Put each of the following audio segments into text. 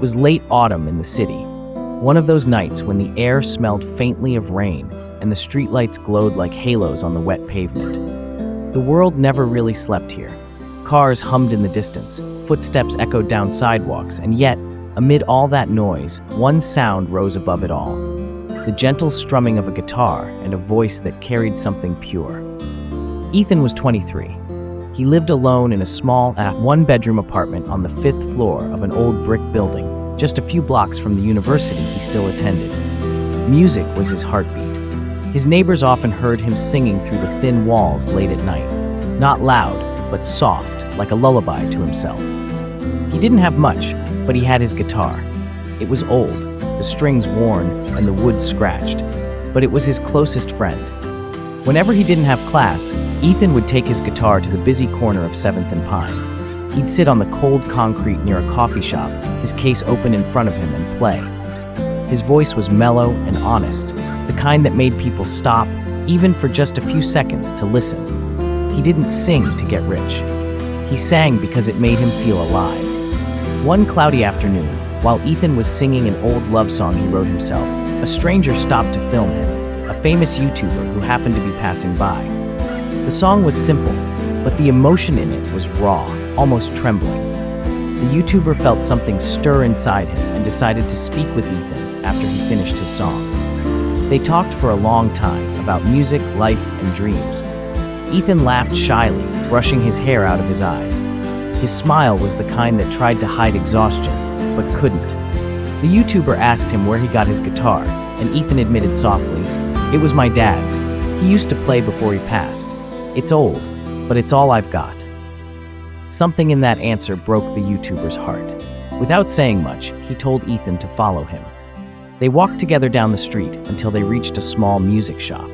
was late autumn in the city, one of those nights when the air smelled faintly of rain and the streetlights glowed like halos on the wet pavement. The world never really slept here. Cars hummed in the distance, footsteps echoed down sidewalks, and yet, amid all that noise, one sound rose above it all. The gentle strumming of a guitar and a voice that carried something pure. Ethan was 23. He lived alone in a small, one-bedroom apartment on the 5th floor of an old brick building, just a few blocks from the university he still attended. Music was his heartbeat. His neighbors often heard him singing through the thin walls late at night. Not loud, but soft, like a lullaby to himself. He didn't have much, but he had his guitar. It was old, the strings worn, and the wood scratched, but it was his closest friend. Whenever he didn't have class, Ethan would take his guitar to the busy corner of 7th and Pine. He'd sit on the cold concrete near a coffee shop, his case open in front of him, and play. His voice was mellow and honest, the kind that made people stop, even for just a few seconds, to listen. He didn't sing to get rich. He sang because it made him feel alive. One cloudy afternoon, while Ethan was singing an old love song he wrote himself, a stranger stopped to film him, a famous YouTuber who happened to be passing by. The song was simple, but the emotion in it was raw, almost trembling. The YouTuber felt something stir inside him and decided to speak with Ethan after he finished his song. They talked for a long time about music, life, and dreams. Ethan laughed shyly, brushing his hair out of his eyes. His smile was the kind that tried to hide exhaustion, but couldn't. The YouTuber asked him where he got his guitar, and Ethan admitted softly, "It was my dad's. He used to play before he passed. It's old, but it's all I've got." Something in that answer broke the YouTuber's heart. Without saying much, he told Ethan to follow him. They walked together down the street until they reached a small music shop.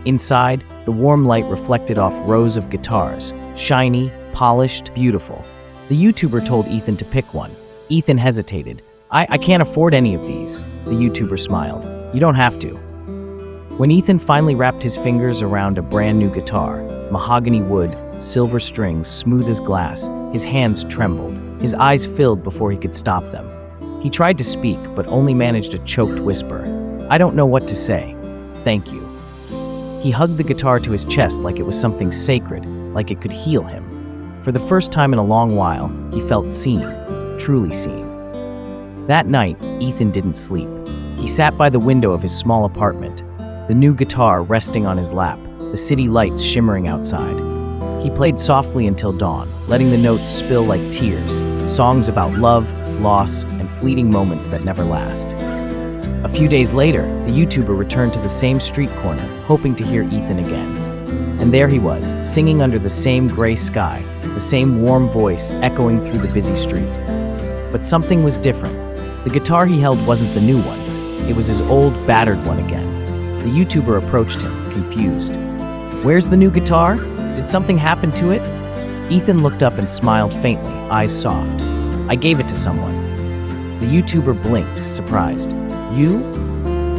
Inside, the warm light reflected off rows of guitars, shiny, polished, beautiful. The YouTuber told Ethan to pick one. Ethan hesitated. I can't afford any of these," the YouTuber smiled. "You don't have to." When Ethan finally wrapped his fingers around a brand new guitar, mahogany wood, silver strings, smooth as glass, his hands trembled. His eyes filled before he could stop them. He tried to speak, but only managed a choked whisper. "I don't know what to say. Thank you." He hugged the guitar to his chest like it was something sacred, like it could heal him. For the first time in a long while, he felt seen, truly seen. That night, Ethan didn't sleep. He sat by the window of his small apartment, the new guitar resting on his lap, the city lights shimmering outside. He played softly until dawn, letting the notes spill like tears, songs about love, loss, and fleeting moments that never last. A few days later, the YouTuber returned to the same street corner, hoping to hear Ethan again. And there he was, singing under the same gray sky, the same warm voice echoing through the busy street. But something was different. The guitar he held wasn't the new one. It was his old, battered one again. The YouTuber approached him, confused. "Where's the new guitar? Did something happen to it?" Ethan looked up and smiled faintly, eyes soft. "I gave it to someone." The YouTuber blinked, surprised. "You?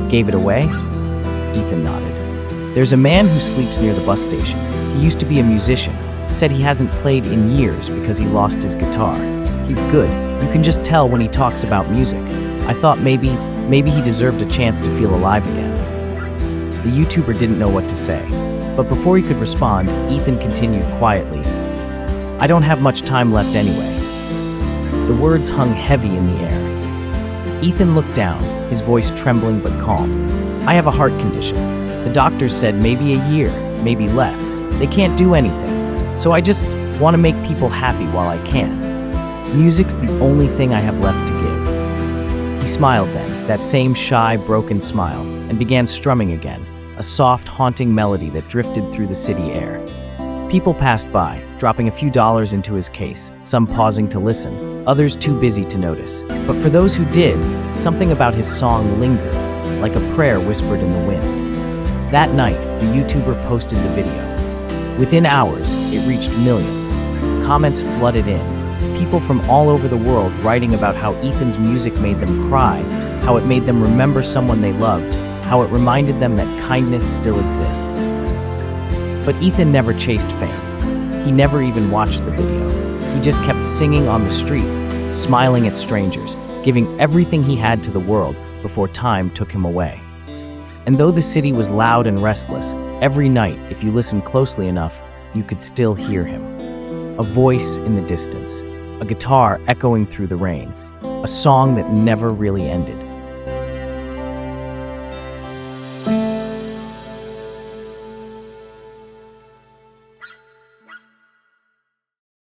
Gave it away?" Ethan nodded. "There's a man who sleeps near the bus station. He used to be a musician. Said he hasn't played in years because he lost his guitar. He's good. You can just tell when he talks about music. I thought maybe he deserved a chance to feel alive again." The YouTuber didn't know what to say. But before he could respond, Ethan continued quietly. "I don't have much time left anyway." The words hung heavy in the air. Ethan looked down, his voice trembling but calm. "I have a heart condition. The doctors said maybe a year, maybe less. They can't do anything. So I just want to make people happy while I can. Music's the only thing I have left to give." He smiled then, that same shy, broken smile, and began strumming again, a soft, haunting melody that drifted through the city air. People passed by, dropping a few dollars into his case, some pausing to listen, others too busy to notice. But for those who did, something about his song lingered, like a prayer whispered in the wind. That night, the YouTuber posted the video. Within hours, it reached millions. Comments flooded in. People from all over the world writing about how Ethan's music made them cry, how it made them remember someone they loved, how it reminded them that kindness still exists. But Ethan never chased fame. He never even watched the video. He just kept singing on the street, smiling at strangers, giving everything he had to the world before time took him away. And though the city was loud and restless, every night, if you listened closely enough, you could still hear him. A voice in the distance, a guitar echoing through the rain, a song that never really ended.